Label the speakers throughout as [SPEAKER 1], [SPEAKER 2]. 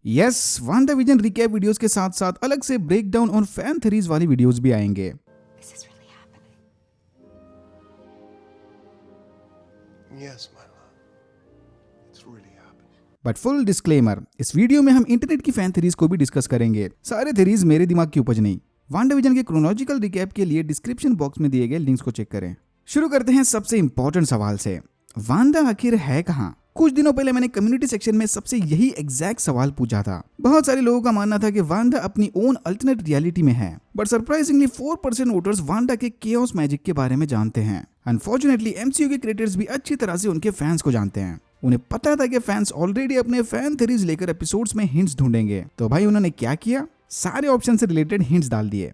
[SPEAKER 1] Yes, WandaVision recap videos के साथ साथ अलग से ब्रेकडाउन और फैन थ्योरीज वाली वीडियोस भी आएंगे।
[SPEAKER 2] Is this really happening?
[SPEAKER 3] Yes, my love. It's really happening.
[SPEAKER 1] But full disclaimer, इस वीडियो में हम इंटरनेट की फैन थ्योरीज को भी डिस्कस करेंगे। सारे थ्योरीज मेरे दिमाग की उपज नहीं। वांडाविजन के क्रोनोलॉजिकल रिकैप के लिए डिस्क्रिप्शन बॉक्स में दिए गए लिंक्स को चेक करें। शुरू करते हैं सबसे इंपॉर्टेंट सवाल से, वांडा आखिर है कहाँ? कुछ दिनों पहले मैंने कम्युनिटी सेक्शन में सबसे यही एग्जैक्ट सवाल पूछा था। बहुत सारे लोगों का मानना था कि वांडा अपनी ओन अल्टरनेट रियलिटी में है, बट सरप्राइजिंगली 4% वोटर्स वांडा के केओस मैजिक के बारे में जानते हैं। अनफॉर्चुनेटली एमसीयू के क्रिएटर्स भी अच्छी तरह से उनके फैंस को जानते हैं। उन्हें पता था कि फैंस ऑलरेडी अपने फैन थ्योरीज लेकर एपिसोड्स में हिंट्स ढूंढेंगे, तो भाई उन्होंने क्या किया, सारे ऑप्शन से रिलेटेड हिंट्स डाल दिए।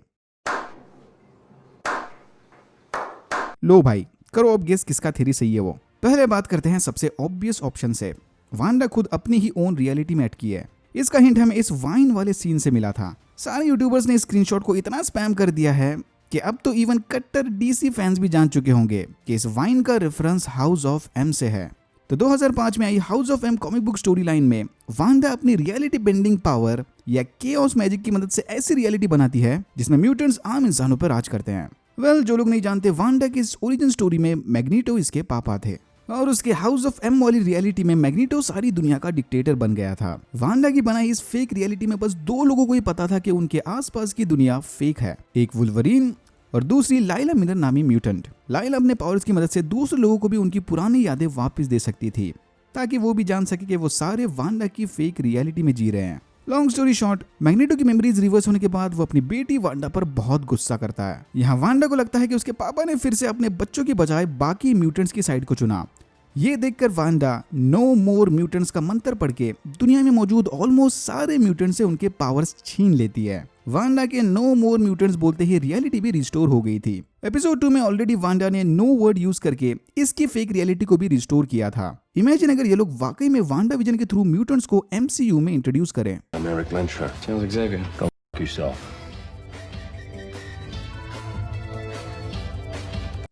[SPEAKER 1] लो भाई, करो अब गेस किसका थ्योरी सही है वो। पहले बात करते हैं सबसे ऑब्वियस ऑप्शन से, वांडा खुद अपनी ही ओन रियलिटी में अटकी है। इसका हिंट हमें इस वाइन वाले सीन से मिला था। सारे यूट्यूबर्स ने स्क्रीनशॉट को इतना स्पैम कर दिया है कि अब तो इवन कट्टर डीसी फैंस भी जान चुके होंगे कि इस वाइन का रेफरेंस हाउस ऑफ एम से है। तो 2005 में आई house of M comic book story line में वांडा अपनी रियलिटी बेंडिंग पावर या केओस मैजिक की मदद से ऐसी रियलिटी बनाती है जिसमें म्यूटेंट्स आम इंसानों पर राज करते हैं। जो लोग नहीं जानते, वांडा की इस ओरिजिन स्टोरी में मैग्नीटो इसके पापा थे और उसके हाउस ऑफ एम वाली रियलिटी में मैग्नीटो सारी दुनिया का डिक्टेटर बन गया था। वांडा की बनाई इस फेक रियलिटी में बस दो लोगों को ही पता था कि उनके आसपास की दुनिया फेक है, एक वुल्वरीन और दूसरी लाइला मिलर नामी म्यूटेंट। लाइला अपने पावर्स की मदद से दूसरे लोगों को भी उनकी पुरानी यादें वापस दे सकती थी, ताकि वो भी जान सके कि वो सारे वांडा की फेक रियलिटी में जी रहे हैं। लॉन्ग स्टोरी शॉर्ट, मैग्नीटो की मेमोरीज रिवर्स होने के बाद वो अपनी बेटी वांडा पर बहुत गुस्सा करता है। यहाँ वांडा को लगता है कि उसके पापा ने फिर से अपने बच्चों की बजाय बाकी म्यूटेंट्स की साइड को चुना। ये देखकर वांडा नो मोर म्यूटेंट्स का मंत्र पढ़ के दुनिया में मौजूद ऑलमोस्ट सारे म्यूटेंट्स से उनके पावर्स छीन लेती है। वांडा के नो मोर म्यूटेंट्स बोलते ही रियलिटी भी रिस्टोर हो गई थी। एपिसोड 2 में ऑलरेडी वांडा ने नो वर्ड यूज करके इसकी फेक रियलिटी को भी रिस्टोर किया था। इमेजिन अगर ये लोग वाकई में वांडा विजन के थ्रू म्यूटेंट्स को एमसीयू में इंट्रोड्यूस करें।
[SPEAKER 4] I'm Eric Lenstra.
[SPEAKER 5] Sounds like Xavier.
[SPEAKER 4] Go f yourself.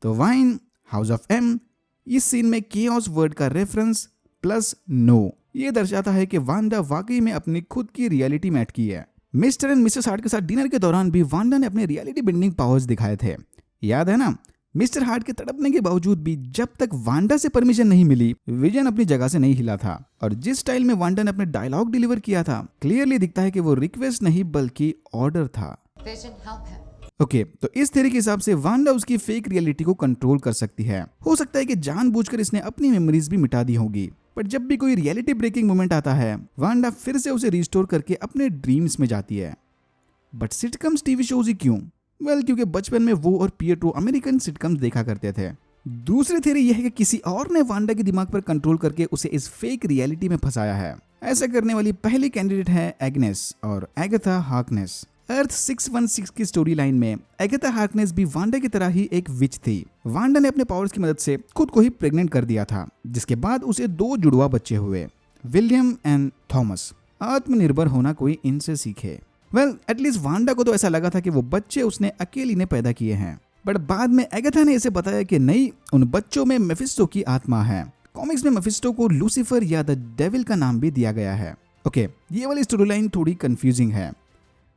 [SPEAKER 1] तो वाइन, हाउस ऑफ एम, इस सीन में केओस वर्ड का रेफरेंस प्लस नो ये दर्शाता है कि वांडा वाकई में अपनी खुद की रियलिटी में अटकी है। मिस्टर एंड मिसेस हार्ट के साथ डिनर के दौरान भी वांडा ने अपने रियलिटी बेंडिंग पावर्स दिखाए थे, याद है ना? मिस्टर हार्ट के तड़पने के बावजूद भी जब तक वांडा से परमिशन नहीं मिली, विजन अपनी जगह से नहीं हिला था। और जिस स्टाइल में वांडा ने अपने डायलॉग डिलीवर किया था, क्लियरली दिखता है कि वो रिक्वेस्ट नहीं बल्कि ऑर्डर था।
[SPEAKER 2] Vision, help him.
[SPEAKER 1] ओके, तो इस थ्योरी के हिसाब से वांडा उसकी फेक रियलिटी को कंट्रोल कर सकती है। हो सकता है कि जानबूझकर इसने अपनी मेमोरीज भी मिटा दी होगी, पर जब भी कोई रियलिटी ब्रेकिंग मोमेंट आता है, वांडा फिर से उसे रिस्टोर करके अपने ड्रीम्स में जाती है। बट सिटकम्स टीवी शोज ही क्यों? क्योंकि बचपन में वो और पिएट्रो अमेरिकन सिटकम्स देखा करते थे। दूसरी थ्योरी यह है कि किसी और ने वांडा के दिमाग पर कंट्रोल करके उसे इस फेक रियलिटी में फंसाया है। ऐसा करने वाली पहली कैंडिडेट है एग्नेस और एगाथा हार्कनेस। अर्थ 616 की स्टोरी लाइन में एगाथा हार्कनेस भी वांडा की तरह ही एक विच थी। वांडा ने अपने पावर्स की मदद से खुद को ही प्रेग्नेंट कर दिया था, जिसके बाद उसे 2 जुड़वा बच्चे हुए, विलियम एंड थॉमस। आत्मनिर्भर होना कोई इनसे सीखे। एटलीस्ट वांडा को तो ऐसा लगा था कि वो बच्चे उसने अकेली ने पैदा किए हैं, बट बाद में एगाथा ने इसे बताया कि नहीं, उन बच्चों में मेफिस्टो की आत्मा है। कॉमिक्स में मेफिस्टो को लूसीफर या द डेविल का नाम भी दिया गया है। ओके, ये वाली स्टोरी लाइन थोड़ी कंफ्यूजिंग है।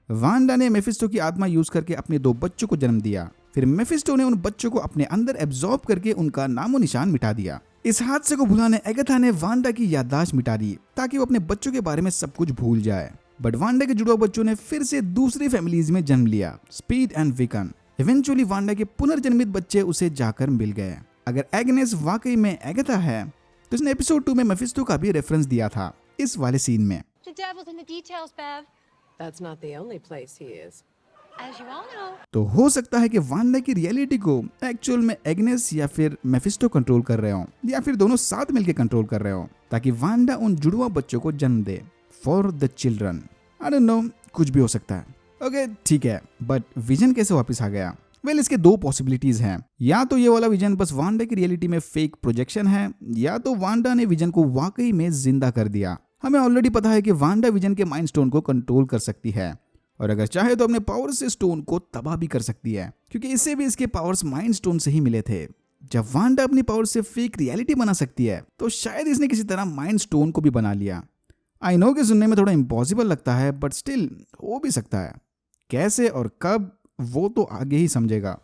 [SPEAKER 1] वांडा ने मेफिस्टो की आत्मा यूज करके अपने 2 बच्चों को जन्म दिया, फिर मेफिस्टो ने उन बच्चों को अपने अंदर एब्जॉर्ब करके उनका नामो निशान मिटा दिया। इस हादसे को भुलाने एगाथा ने वांडा की याददाश्त मिटा दी ताकि वो अपने बच्चों के बारे में सब कुछ भूल जाए। बट वांडा के जुड़वा बच्चों ने फिर से दूसरी फैमिलीज में जन्म लिया, स्पीड एंड विकन। इवेंचुअली वांडा के पुनर्जन्मित बच्चे उसे जाकर मिल गए। अगर एग्नेस वाकई में एगाथा है, तो इसने एपिसोड 2 में मेफिस्टो का भी रेफरेंस दिया था इस वाले सीन में।
[SPEAKER 6] The devil's in the details, Bev.
[SPEAKER 7] That's not the only place he is.
[SPEAKER 6] As you all know.
[SPEAKER 1] तो हो सकता है कि वांडा की रियलिटी को एक्चुअल में एग्नेस या फिर मेफिस्टो कंट्रोल कर रहे हो, या फिर दोनों साथ मिलकर कंट्रोल कर रहे हो, ताकि वांडा उन जुड़वा बच्चों को जन्म दे। For the children, I don't know, कुछ भी हो सकता है। ओके, ठीक है, बट विजन कैसे वापस आ गया? इसके 2 पॉसिबिलिटीज हैं। या तो ये वाला विजन बस वांडा की रियलिटी में फेक प्रोजेक्शन है, या तो वांडा ने विजन को वाकई में जिंदा कर दिया। हमें ऑलरेडी पता है कि वांडा विजन के माइंड स्टोन को कंट्रोल कर सकती है, और अगर चाहे तो अपने पावर से स्टोन को तबाह भी कर सकती है, क्योंकि इससे भी इसके पावर्स माइंड स्टोन से ही मिले थे। जब वांडा अपनी पावर से फेक रियलिटी बना सकती है, तो शायद इसने किसी तरह माइंड स्टोन को भी बना लिया। आई नो कि सुनने में थोड़ा इम्पॉसिबल लगता है, बट स्टिल हो भी सकता है। कैसे और कब, वो तो आगे ही समझेगा,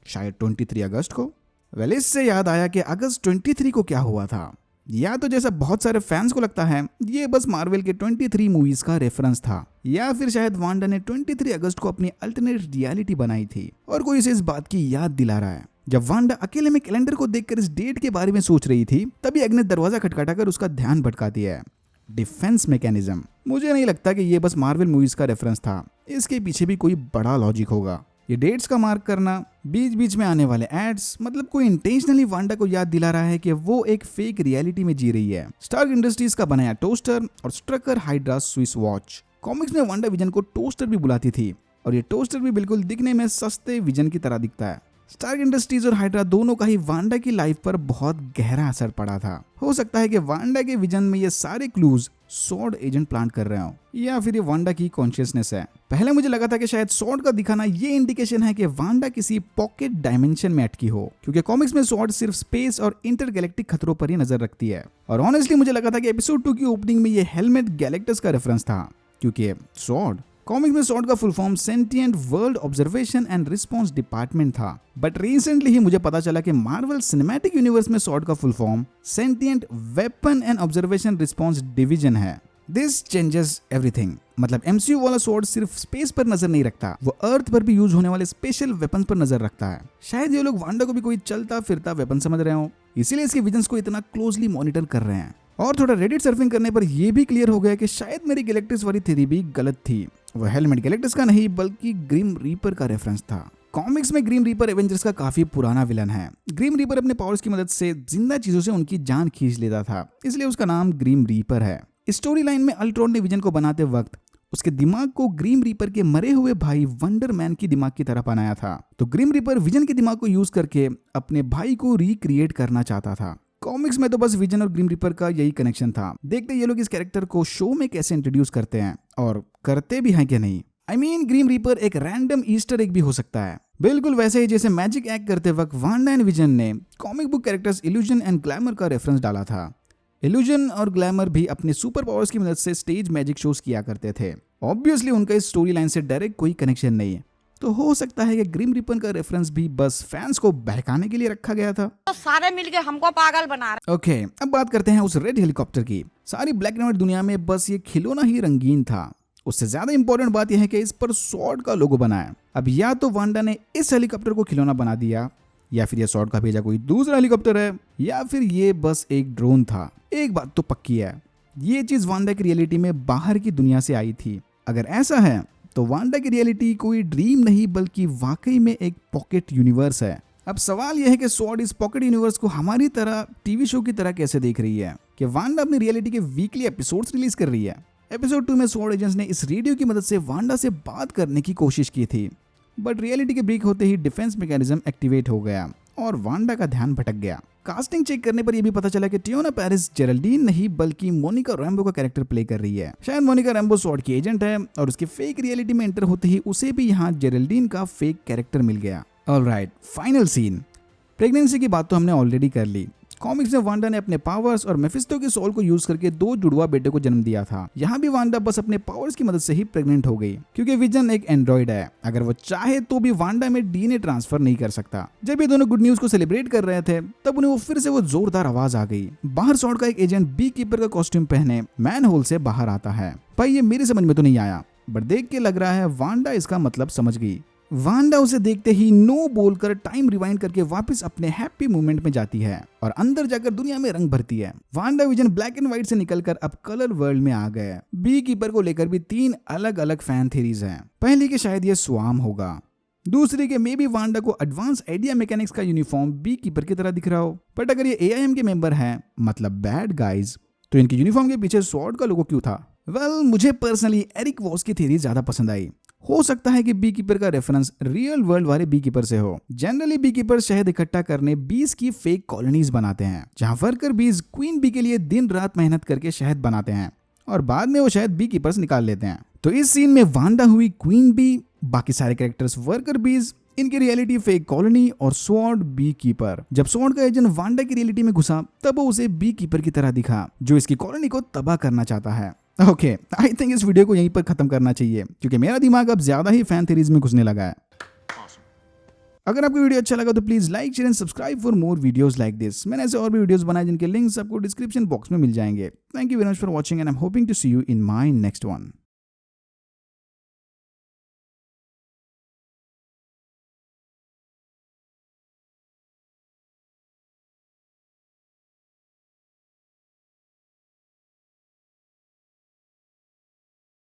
[SPEAKER 1] शायद 23 अगस्त को। वेल, इससे याद आया कि अगस्त 23 को क्या हुआ था। या तो जैसा बहुत सारे फैंस को लगता है ये बस मार्वल के 23 मूवीज का रेफरेंस था, या फिर शायद वांडा ने 23 अगस्त को अपनी अल्टरनेट रियलिटी बनाई थी और कोई इसे इस बात की याद दिला रहा है। जब वांडा अकेले में कैलेंडर को देखकर इस डेट के बारे में सोच रही थी, तभी एग्नेस दरवाजा खटखटाकर उसका ध्यान भटकाती है। Defence mechanism. मुझे नहीं लगता कि ये बस मार्वल मूवीज का रेफरेंस था, इसके पीछे भी कोई बड़ा लॉजिक होगा। ये डेट्स का मार्क करना, बीच बीच में आने वाले एड्स, मतलब कोई इंटेंशनली वांडा को याद दिला रहा है कि वो एक फेक रियलिटी में जी रही है। स्टार्क इंडस्ट्रीज का बनाया टोस्टर और स्ट्रकर हाइड्रा स्विस वॉच। कॉमिक्स में वांडा विजन को टोस्टर भी बुलाती थी और ये टोस्टर भी बिल्कुल दिखने में सस्ते विजन की तरह दिखता है। स्टार्क इंडस्ट्रीज और हाइड्रा दोनों का ही वांडा की लाइफ पर बहुत गहरा असर पड़ा था। हो सकता है कि वांडा के विजन में ये सारे क्लूज सॉर्ड एजेंट प्लांट कर रहे हो, या फिर ये वांडा की कॉन्शियसनेस है। पहले मुझे लगा था कि शायद सॉर्ड का दिखाना ये इंडिकेशन है कि वांडा किसी पॉकेट डायमेंशन में अटकी हो, क्योंकि कॉमिक्स में सॉर्ड सिर्फ स्पेस और इंटरगैलेक्टिक खतरों पर ही नजर रखती है। और ऑनेस्टली मुझे लगा था कि एपिसोड 2 की ओपनिंग में ये हेलमेट गैलेक्टस का रेफरेंस था, क्योंकि सॉर्ड कॉमिक में सॉर्ड का full form sentient world observation and response department था। बट रिसेंटली ही मुझे पता चला कि मार्वल सिनेमैटिक यूनिवर्स में सॉर्ड का full form sentient weapon and observation response division है। This changes everything. मतलब एमसीयू वाला सॉर्ड सिर्फ स्पेस पर नजर नहीं रखता, वो अर्थ पर भी यूज होने वाले स्पेशल वेपन पर नजर रखता है। शायद ये लोग वांडा को भी कोई चलता फिरता वेपन समझ रहे हो, इसीलिए इसके विजन्स को इतना क्लोजली मॉनिटर कर रहे हैं। और थोड़ा रेडिट सर्फिंग करने पर यह भी क्लियर हो गया कि शायद मेरी गैलेक्टिस वाली थ्योरी भी गलत थी। वो हेलमेट गैलेक्टिस का नहीं बल्कि ग्रिम रीपर का रेफरेंस था। कॉमिक्स में ग्रिम रीपर एवेंजर्स का काफी पुराना विलन है। ग्रिम रीपर अपने पावर्स की मदद से जिंदा चीजों से उनकी जान खींच लेता था, इसलिए उसका नाम ग्रिम रीपर है। स्टोरी लाइन में अल्ट्रॉन ने विजन को बनाते वक्त उसके दिमाग को ग्रिम रीपर के मरे हुए भाई वंडर मैन की दिमाग की तरह बनाया था, तो ग्रिम रीपर विजन के दिमाग को यूज करके अपने भाई को रिक्रिएट करना चाहता था। कॉमिक्स में तो बस विजन और ग्रिम रीपर का यही कनेक्शन था। देखते ये लोग इस कैरेक्टर को शो में कैसे इंट्रोड्यूस करते हैं, और करते भी हैं कि नहीं। आई मीन ग्रिम रीपर एक रैंडम ईस्टर एग भी हो सकता है, बिल्कुल वैसे ही जैसे मैजिक एक्ट करते वक्त वांडा एंड विजन ने comic book characters illusion and glamour का रेफरेंस डाला था। इल्यूजन और ग्लैमर भी अपने सुपर पावर्स की मदद से स्टेज मैजिक शोज किया करते थे। ऑब्वियसली उनका इस स्टोरी लाइन से डायरेक्ट कोई कनेक्शन नहीं है, तो हो सकता है कि ग्रिम रीपर का रेफरेंस भी बस फैंस को बहकाने के लिए रखा गया था।
[SPEAKER 5] तो सारे मिलके हमको पागल बना रहे।
[SPEAKER 1] ओके, अब बात करते हैं उस रेड हेलीकॉप्टर की। सारी ब्लैक एंड व्हाइट दुनिया में बस ये खिलौना ही रंगीन था। उससे ज्यादा इंपॉर्टेंट बात यह है कि इस पर सॉर्ड का लोगो बना है। अब या तो वांडा ने इस हेलीकॉप्टर को खिलौना बना दिया, या फिर ये सॉर्ड का भेजा कोई दूसरा हेलीकॉप्टर है, या फिर ये बस एक ड्रोन था। एक बात तो पक्की है, ये चीज वांडा की रियलिटी में बाहर की दुनिया से आई थी। अगर ऐसा है तो वांडा की रियलिटी कोई ड्रीम नहीं बल्कि वाकई में एक पॉकेट यूनिवर्स है। अब सवाल यह है कि सॉर्ड इस पॉकेट यूनिवर्स को हमारी तरह टीवी शो की तरह कैसे देख रही है, कि वांडा अपनी रियलिटी के वीकली एपिसोड्स रिलीज कर रही है। एपिसोड 2 में सॉर्ड एजेंट्स ने इस रेडियो की मदद से वांडा से बात करने की कोशिश की थी, बट रियलिटी के ब्रेक होते ही डिफेंस मैकेनिज्म एक्टिवेट हो गया और वांडा का ध्यान भटक गया। कास्टिंग चेक करने पर यह भी पता चला कि टियोना पेरिस जेरल्डीन नहीं बल्कि मोनिका रैम्बो का कैरेक्टर प्ले कर रही है। शायद मोनिका रैम्बो सॉर्ड की एजेंट है और उसकी फेक रियलिटी में एंटर होते ही उसे भी यहाँ जेरल्डीन का फेक कैरेक्टर मिल गया। Alright, final scene. प्रेगनेंसी की बात तो हमने ऑलरेडी कर ली। कॉमिक्स में वांडा ने अपने पावर्स और मेफिस्टो के सोल को यूज करके 2 जुड़वा बेटे को जन्म दिया था। यहाँ भी वांडा बस अपने पावर्स की मदद से ही प्रेग्नेंट हो गई, क्योंकि विजन एक एंड्रॉइड है। अगर वो चाहे तो भी वांडा में डीएनए ट्रांसफर नहीं कर सकता। जब ये दोनों गुड न्यूज को सेलिब्रेट कर रहे थे, तब उन्हें वो फिर से वो जोरदार आवाज आ गई। बाहर सॉर्ड का एक एजेंट बी कीपर का कॉस्ट्यूम पहने मैन होल से बाहर आता है। भाई ये मेरी समझ में तो नहीं आया, बट देख के लग रहा है वांडा इसका मतलब समझ गई। वांडा उसे देखते ही नो बोलकर टाइम रिवाइंड करके वापस अपने हैप्पी मोमेंट में जाती है और अंदर जाकर दुनिया में रंग भरती है। Wanda vision black and white से निकलकर अब कलर वर्ल्ड में आ गए। बी कीपर को लेकर भी 3 अलग अलग फैन थ्योरीज हैं। पहली के शायद ये स्वाम होगा, दूसरी के मे बी वांडा को एडवांस आइडिया मैकेनिक्स का यूनिफॉर्म बी कीपर की तरह दिख रहा हो। बट अगर ये एआईएम के मेंबर हैं, मतलब बैड गाइज, तो इनके यूनिफॉर्म के पीछे स्वॉर्ड का लोगो क्यों था? वेल, मुझे पर्सनली एरिक वॉस की थ्योरी ज्यादा पसंद आई। हो सकता है कि बी कीपर का रेफरेंस रियल वर्ल्ड वाले बी कीपर से हो। जनरली बी कीपर शहद इकट्ठा करने बीज की फेक कॉलोनीज बनाते हैं, जहां वर्कर बीज क्वीन बी के लिए दिन रात मेहनत करके शहद बनाते हैं और बाद में वो शहद बी कीपर्स निकाल लेते हैं। तो इस सीन में वांडा हुई क्वीन बी, बाकी सारे कैरेक्टर्स वर्कर बीज, इनकी रियलिटी फेक कॉलोनी और स्वॉर्ड बी कीपर। जब स्वॉर्ड का एजेंट वांडा की रियलिटी में घुसा, तब वो उसे बी कीपर की तरह दिखा जो इसकी कॉलोनी को तबाह करना चाहता है। ओके, आई थिंक इस वीडियो को यहीं पर खत्म करना चाहिए क्योंकि मेरा दिमाग अब ज्यादा ही फैन थ्योरीज में घुसने लगा है। अगर आपको वीडियो अच्छा लगा तो please like share and subscribe for more videos like this. मैंने ऐसे और भी वीडियोस बनाए जिनके लिंक्स आपको डिस्क्रिप्शन बॉक्स में मिल जाएंगे। Thank you very much for watching and I am hoping to see you in my next one.